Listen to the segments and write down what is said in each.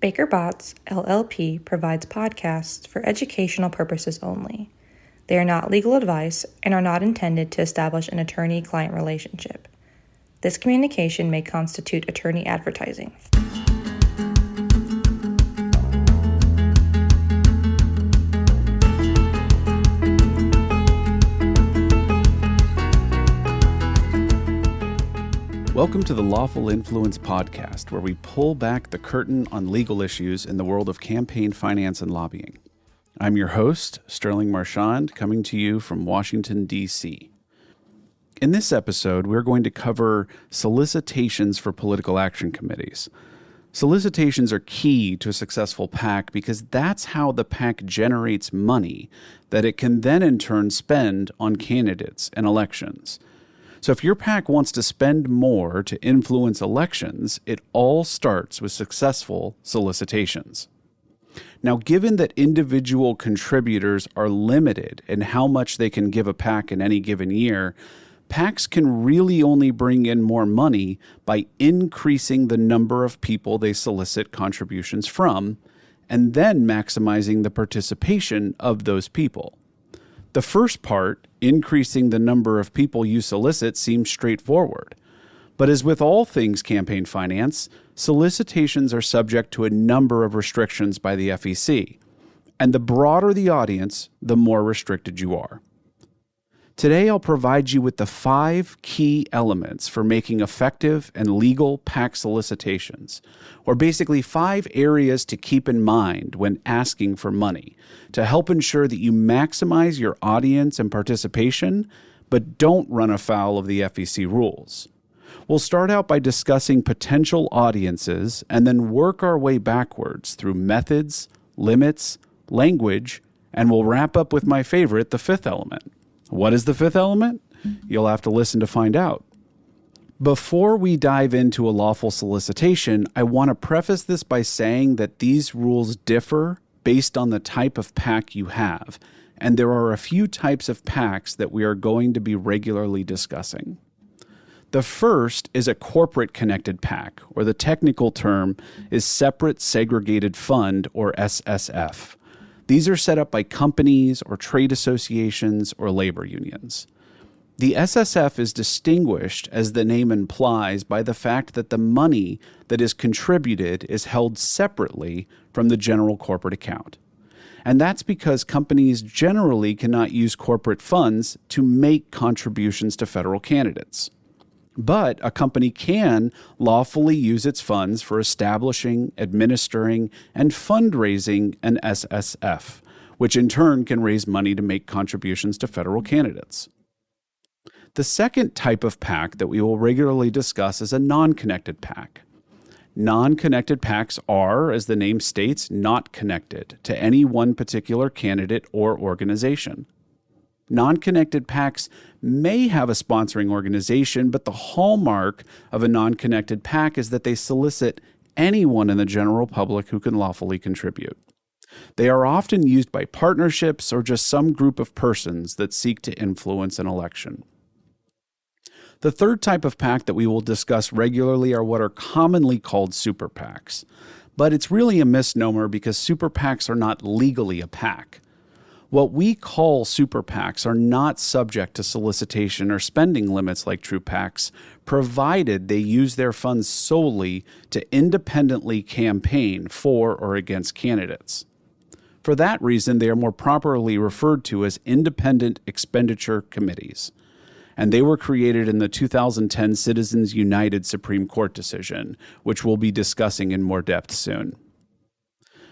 Baker Botts, LLP provides podcasts for educational purposes only. They are not legal advice and are not intended to establish an attorney-client relationship. This communication may constitute attorney advertising. Welcome to the Lawful Influence podcast, where we pull back the curtain on legal issues in the world of campaign finance and lobbying. I'm your host, Sterling Marchand, coming to you from Washington, D.C. In this episode, we're going to cover solicitations for political action committees. Solicitations are key to a successful PAC because that's how the PAC generates money that it can then in turn spend on candidates and elections. So if your PAC wants to spend more to influence elections, it all starts with successful solicitations. Now, given that individual contributors are limited in how much they can give a PAC in any given year, PACs can really only bring in more money by increasing the number of people they solicit contributions from, and then maximizing the participation of those people. The first part, increasing the number of people you solicit, seems straightforward. But as with all things campaign finance, solicitations are subject to a number of restrictions by the FEC. And the broader the audience, the more restricted you are. Today, I'll provide you with the 5 key elements for making effective and legal PAC solicitations, or basically 5 areas to keep in mind when asking for money to help ensure that you maximize your audience and participation, but don't run afoul of the FEC rules. We'll start out by discussing potential audiences and then work our way backwards through methods, limits, language, and we'll wrap up with my favorite, the 5th element. What is the 5th element? You'll have to listen to find out. Before we dive into a lawful solicitation, I want to preface this by saying that these rules differ based on the type of PAC you have, and there are a few types of PACs that we are going to be regularly discussing. The first is a corporate connected PAC, or the technical term is Separate Segregated Fund, or SSF. These are set up by companies or trade associations or labor unions. The SSF is distinguished, as the name implies, by the fact that the money that is contributed is held separately from the general corporate account. And that's because companies generally cannot use corporate funds to make contributions to federal candidates. But a company can lawfully use its funds for establishing, administering, and fundraising an SSF, which in turn can raise money to make contributions to federal candidates. The second type of PAC that we will regularly discuss is a non-connected PAC. Non-connected PACs are, as the name states, not connected to any one particular candidate or organization. Non-connected PACs may have a sponsoring organization, but the hallmark of a non-connected PAC is that they solicit anyone in the general public who can lawfully contribute. They are often used by partnerships or just some group of persons that seek to influence an election. The third type of PAC that we will discuss regularly are what are commonly called super PACs. But it's really a misnomer because super PACs are not legally a PAC. What we call super PACs are not subject to solicitation or spending limits like true PACs, provided they use their funds solely to independently campaign for or against candidates. For that reason, they are more properly referred to as independent expenditure committees, and they were created in the 2010 Citizens United Supreme Court decision, which we'll be discussing in more depth soon.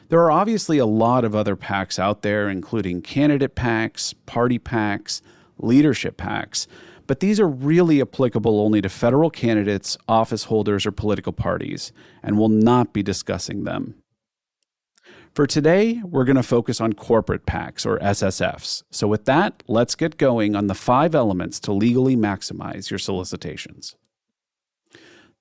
There are obviously a lot of other PACs out there, including candidate PACs, party PACs, leadership PACs, but these are really applicable only to federal candidates, office holders, or political parties, and we'll not be discussing them. For today, we're going to focus on corporate PACs, or SSFs. So with that, let's get going on the 5 elements to legally maximize your solicitations.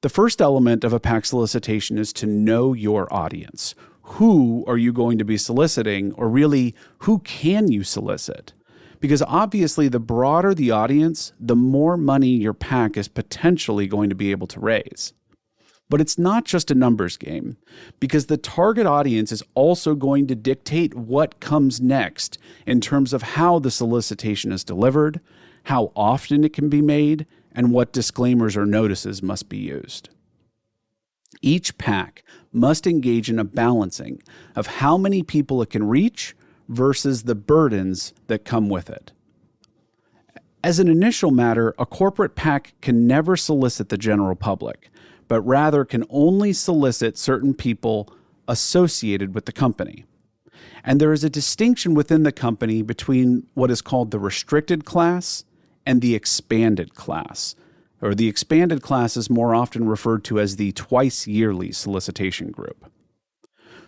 The first element of a PAC solicitation is to know your audience. Who are you going to be soliciting, or really, who can you solicit? Because obviously, the broader the audience, the more money your PAC is potentially going to be able to raise. But it's not just a numbers game, because the target audience is also going to dictate what comes next in terms of how the solicitation is delivered, how often it can be made, and what disclaimers or notices must be used. Each PAC must engage in a balancing of how many people it can reach versus the burdens that come with it. As an initial matter, a corporate PAC can never solicit the general public, but rather can only solicit certain people associated with the company. And there is a distinction within the company between what is called the restricted class and the expanded class, or the expanded class is more often referred to as the twice-yearly solicitation group.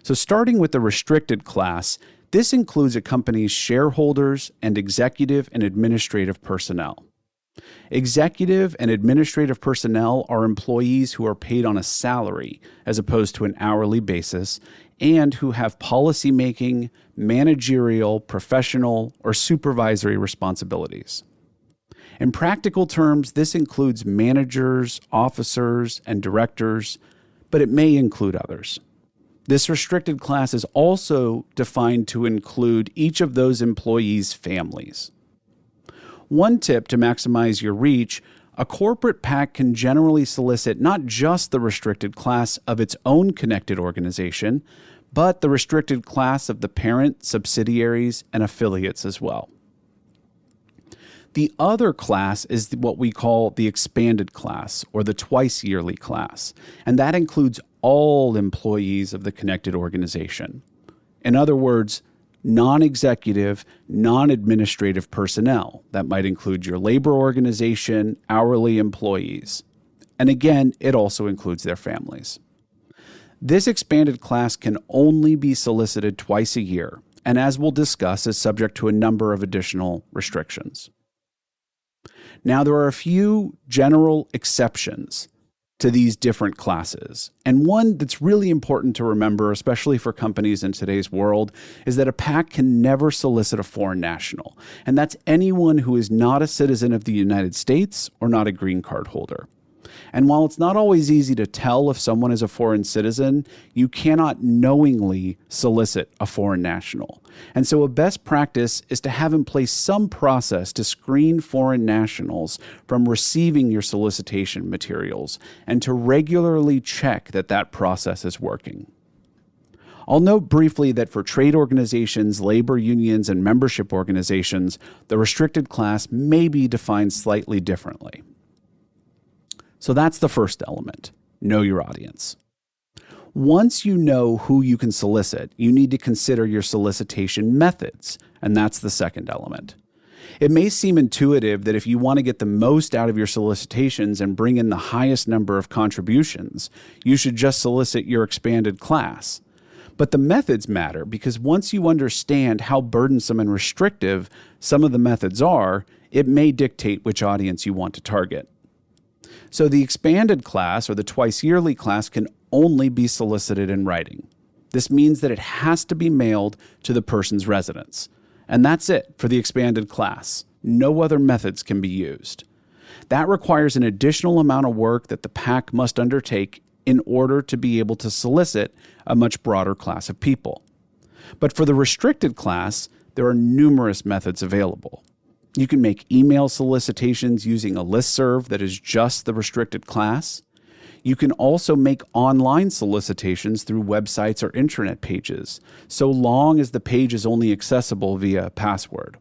So starting with the restricted class, this includes a company's shareholders and executive and administrative personnel. Executive and administrative personnel are employees who are paid on a salary as opposed to an hourly basis and who have policymaking, managerial, professional, or supervisory responsibilities. In practical terms, this includes managers, officers, and directors, but it may include others. This restricted class is also defined to include each of those employees' families. One tip to maximize your reach: a corporate PAC can generally solicit not just the restricted class of its own connected organization, but the restricted class of the parent, subsidiaries, and affiliates as well. The other class is what we call the expanded class, or the twice-yearly class, and that includes all employees of the connected organization. In other words, non-executive, non-administrative personnel. That might include your labor organization, hourly employees. And again, it also includes their families. This expanded class can only be solicited twice a year, and as we'll discuss, is subject to a number of additional restrictions. Now, there are a few general exceptions to these different classes. And one that's really important to remember, especially for companies in today's world, is that a PAC can never solicit a foreign national. And that's anyone who is not a citizen of the United States or not a green card holder. And while it's not always easy to tell if someone is a foreign citizen, you cannot knowingly solicit a foreign national. And so a best practice is to have in place some process to screen foreign nationals from receiving your solicitation materials and to regularly check that that process is working. I'll note briefly that for trade organizations, labor unions, and membership organizations, the restricted class may be defined slightly differently. So that's the first element, know your audience. Once you know who you can solicit, you need to consider your solicitation methods, and that's the second element. It may seem intuitive that if you want to get the most out of your solicitations and bring in the highest number of contributions, you should just solicit your expanded class. But the methods matter because once you understand how burdensome and restrictive some of the methods are, it may dictate which audience you want to target. So the expanded class, or the twice-yearly class, can only be solicited in writing. This means that it has to be mailed to the person's residence. And that's it for the expanded class. No other methods can be used. That requires an additional amount of work that the PAC must undertake in order to be able to solicit a much broader class of people. But for the restricted class, there are numerous methods available. You can make email solicitations using a listserv that is just the restricted class. You can also make online solicitations through websites or intranet pages, so long as the page is only accessible via a password.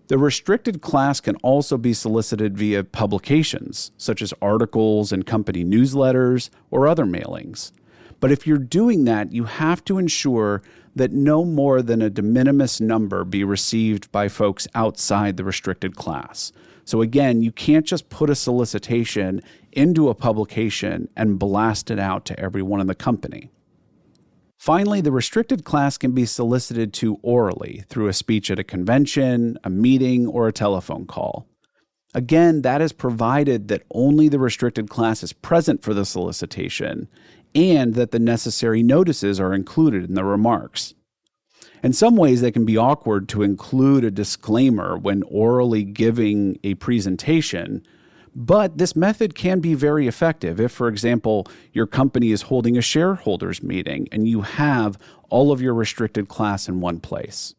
The restricted class can also be solicited via publications, such as articles and company newsletters or other mailings. But if you're doing that, you have to ensure that no more than a de minimis number be received by folks outside the restricted class. So again, you can't just put a solicitation into a publication and blast it out to everyone in the company. Finally, the restricted class can be solicited to orally through a speech at a convention, a meeting, or a telephone call. Again, that is provided that only the restricted class is present for the solicitation and that the necessary notices are included in the remarks. In some ways, they can be awkward to include a disclaimer when orally giving a presentation, But this method can be very effective if, for example, your company is holding a shareholders meeting and you have all of your restricted class in one place.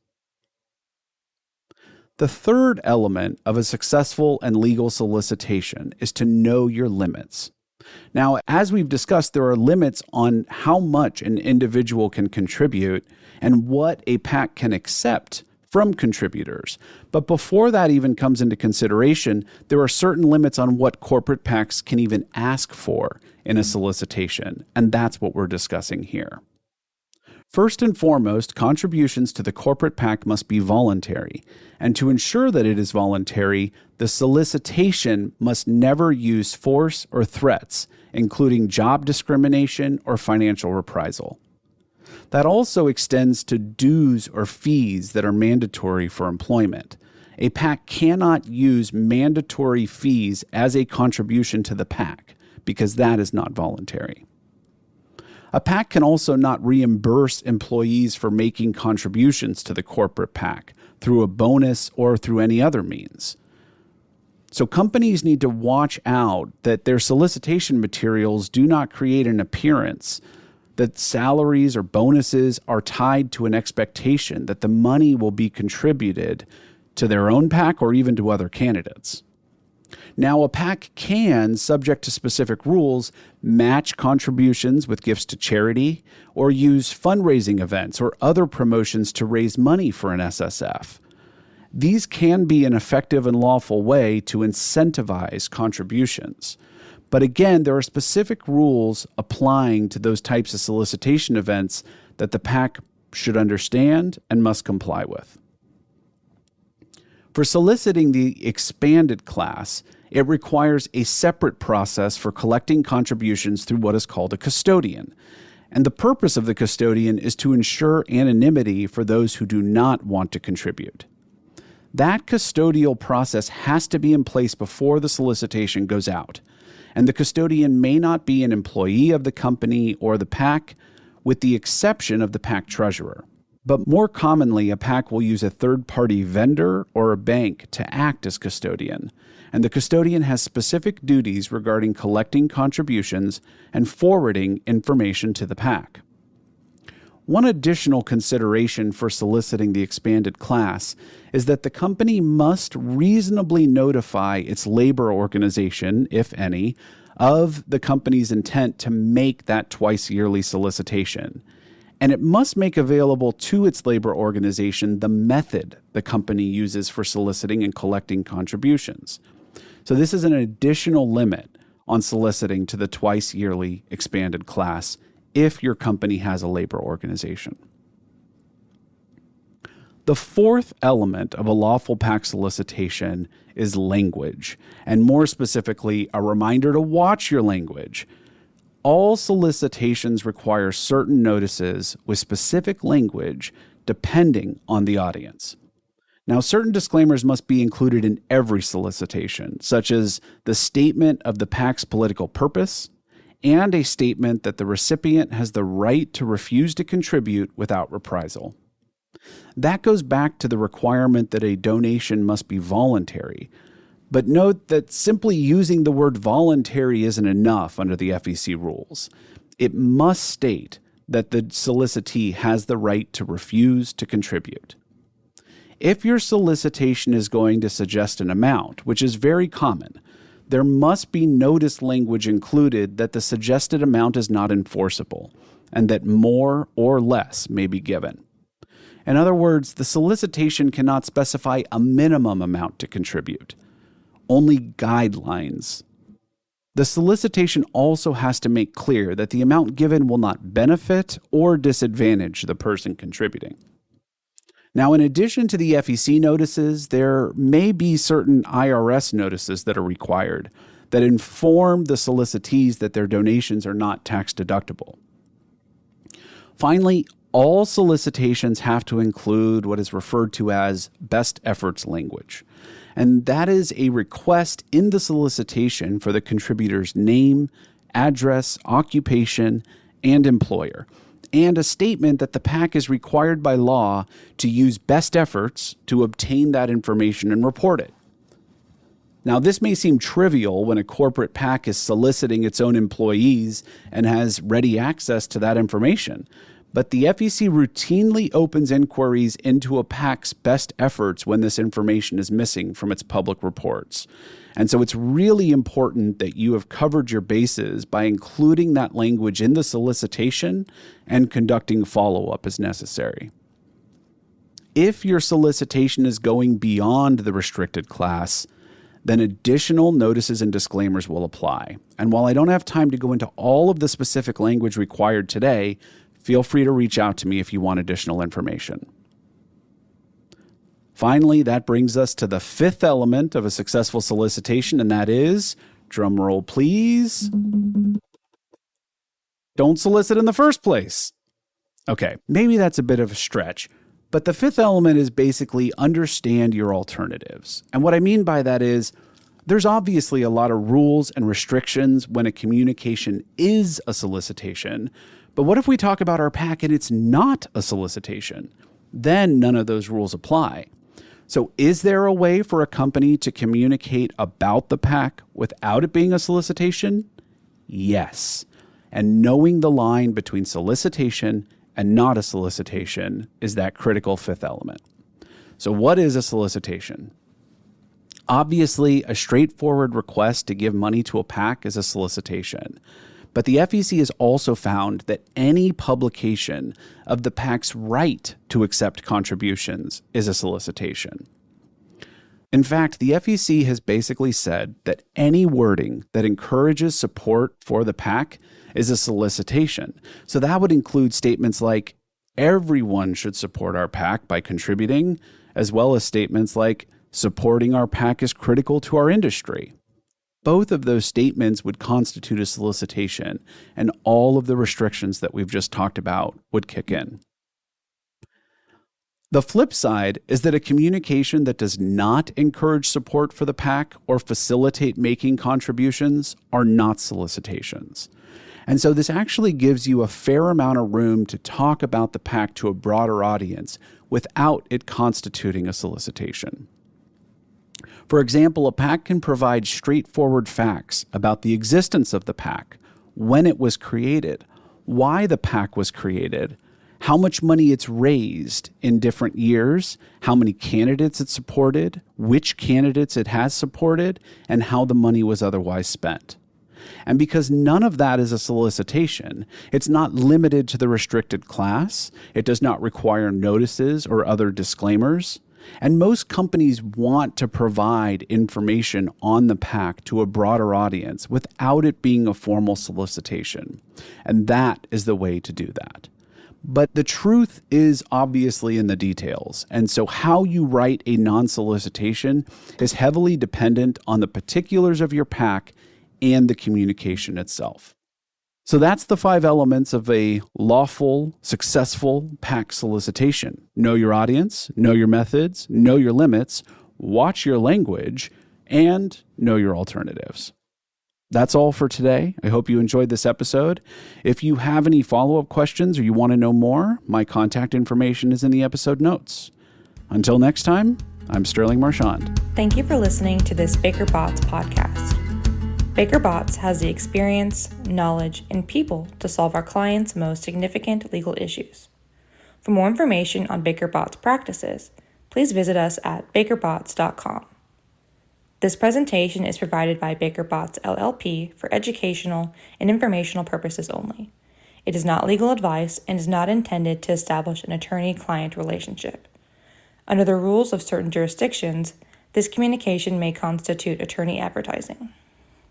The third element of a successful and legal solicitation is to know your limits. Now, as we've discussed, there are limits on how much an individual can contribute and what a PAC can accept from contributors. But before that even comes into consideration, there are certain limits on what corporate PACs can even ask for in a solicitation, and that's what we're discussing here. First and foremost, contributions to the corporate PAC must be voluntary, and to ensure that it is voluntary, the solicitation must never use force or threats, including job discrimination or financial reprisal. That also extends to dues or fees that are mandatory for employment. A PAC cannot use mandatory fees as a contribution to the PAC because that is not voluntary. A PAC can also not reimburse employees for making contributions to the corporate PAC through a bonus or through any other means. So companies need to watch out that their solicitation materials do not create an appearance that salaries or bonuses are tied to an expectation that the money will be contributed to their own PAC or even to other candidates. Now, a PAC can, subject to specific rules, match contributions with gifts to charity or use fundraising events or other promotions to raise money for an SSF. These can be an effective and lawful way to incentivize contributions. But again, there are specific rules applying to those types of solicitation events that the PAC should understand and must comply with. For soliciting the expanded class, it requires a separate process for collecting contributions through what is called a custodian. And the purpose of the custodian is to ensure anonymity for those who do not want to contribute. That custodial process has to be in place before the solicitation goes out. And the custodian may not be an employee of the company or the PAC, with the exception of the PAC treasurer. But more commonly, a PAC will use a third-party vendor or a bank to act as custodian. And the custodian has specific duties regarding collecting contributions and forwarding information to the PAC. One additional consideration for soliciting the expanded class is that the company must reasonably notify its labor organization, if any, of the company's intent to make that twice-yearly solicitation. And it must make available to its labor organization the method the company uses for soliciting and collecting contributions. So this is an additional limit on soliciting to the twice-yearly expanded class if your company has a labor organization. The fourth element of a lawful PAC solicitation is language, and more specifically, a reminder to watch your language. All solicitations require certain notices with specific language depending on the audience. Now, certain disclaimers must be included in every solicitation, such as the statement of the PAC's political purpose, and a statement that the recipient has the right to refuse to contribute without reprisal. That goes back to the requirement that a donation must be voluntary. But note that simply using the word voluntary isn't enough under the FEC rules. It must state that the solicitee has the right to refuse to contribute. If your solicitation is going to suggest an amount, which is very common, there must be notice language included that the suggested amount is not enforceable and that more or less may be given. In other words, the solicitation cannot specify a minimum amount to contribute, only guidelines. The solicitation also has to make clear that the amount given will not benefit or disadvantage the person contributing. Now, in addition to the FEC notices, there may be certain IRS notices that are required that inform the solicitees that their donations are not tax deductible. Finally, all solicitations have to include what is referred to as best efforts language. And that is a request in the solicitation for the contributor's name, address, occupation, and employer, and a statement that the PAC is required by law to use best efforts to obtain that information and report it. Now, this may seem trivial when a corporate PAC is soliciting its own employees and has ready access to that information, but the FEC routinely opens inquiries into a PAC's best efforts when this information is missing from its public reports. And so it's really important that you have covered your bases by including that language in the solicitation and conducting follow-up as necessary. If your solicitation is going beyond the restricted class, then additional notices and disclaimers will apply. And while I don't have time to go into all of the specific language required today, feel free to reach out to me if you want additional information. Finally, that brings us to the fifth element of a successful solicitation, and that is, drum roll please, don't solicit in the first place. Okay, maybe that's a bit of a stretch, but the fifth element is basically understand your alternatives. And what I mean by that is, there's obviously a lot of rules and restrictions when a communication is a solicitation, but what if we talk about our PAC and it's not a solicitation? Then none of those rules apply. So is there a way for a company to communicate about the PAC without it being a solicitation? Yes. And knowing the line between solicitation and not a solicitation is that critical fifth element. So what is a solicitation? Obviously, a straightforward request to give money to a PAC is a solicitation. But the FEC has also found that any publication of the PAC's right to accept contributions is a solicitation. In fact, the FEC has basically said that any wording that encourages support for the PAC is a solicitation. So that would include statements like, everyone should support our PAC by contributing, as well as statements like, supporting our PAC is critical to our industry. Both of those statements would constitute a solicitation, and all of the restrictions that we've just talked about would kick in. The flip side is that a communication that does not encourage support for the PAC or facilitate making contributions are not solicitations. And so this actually gives you a fair amount of room to talk about the PAC to a broader audience without it constituting a solicitation. For example, a PAC can provide straightforward facts about the existence of the PAC, when it was created, why the PAC was created, how much money it's raised in different years, how many candidates it supported, which candidates it has supported, and how the money was otherwise spent. And because none of that is a solicitation, it's not limited to the restricted class, it does not require notices or other disclaimers, and most companies want to provide information on the PAC to a broader audience without it being a formal solicitation. And that is the way to do that. But the truth is obviously in the details. And so how you write a non-solicitation is heavily dependent on the particulars of your PAC and the communication itself. So that's the 5 elements of a lawful, successful PAC solicitation. Know your audience, know your methods, know your limits, watch your language, and know your alternatives. That's all for today. I hope you enjoyed this episode. If you have any follow-up questions or you want to know more, my contact information is in the episode notes. Until next time, I'm Sterling Marchand. Thank you for listening to this Baker Botts podcast. Baker Botts has the experience, knowledge, and people to solve our clients' most significant legal issues. For more information on Baker Botts practices, please visit us at bakerbotts.com. This presentation is provided by Baker Botts LLP for educational and informational purposes only. It is not legal advice and is not intended to establish an attorney-client relationship. Under the rules of certain jurisdictions, this communication may constitute attorney advertising.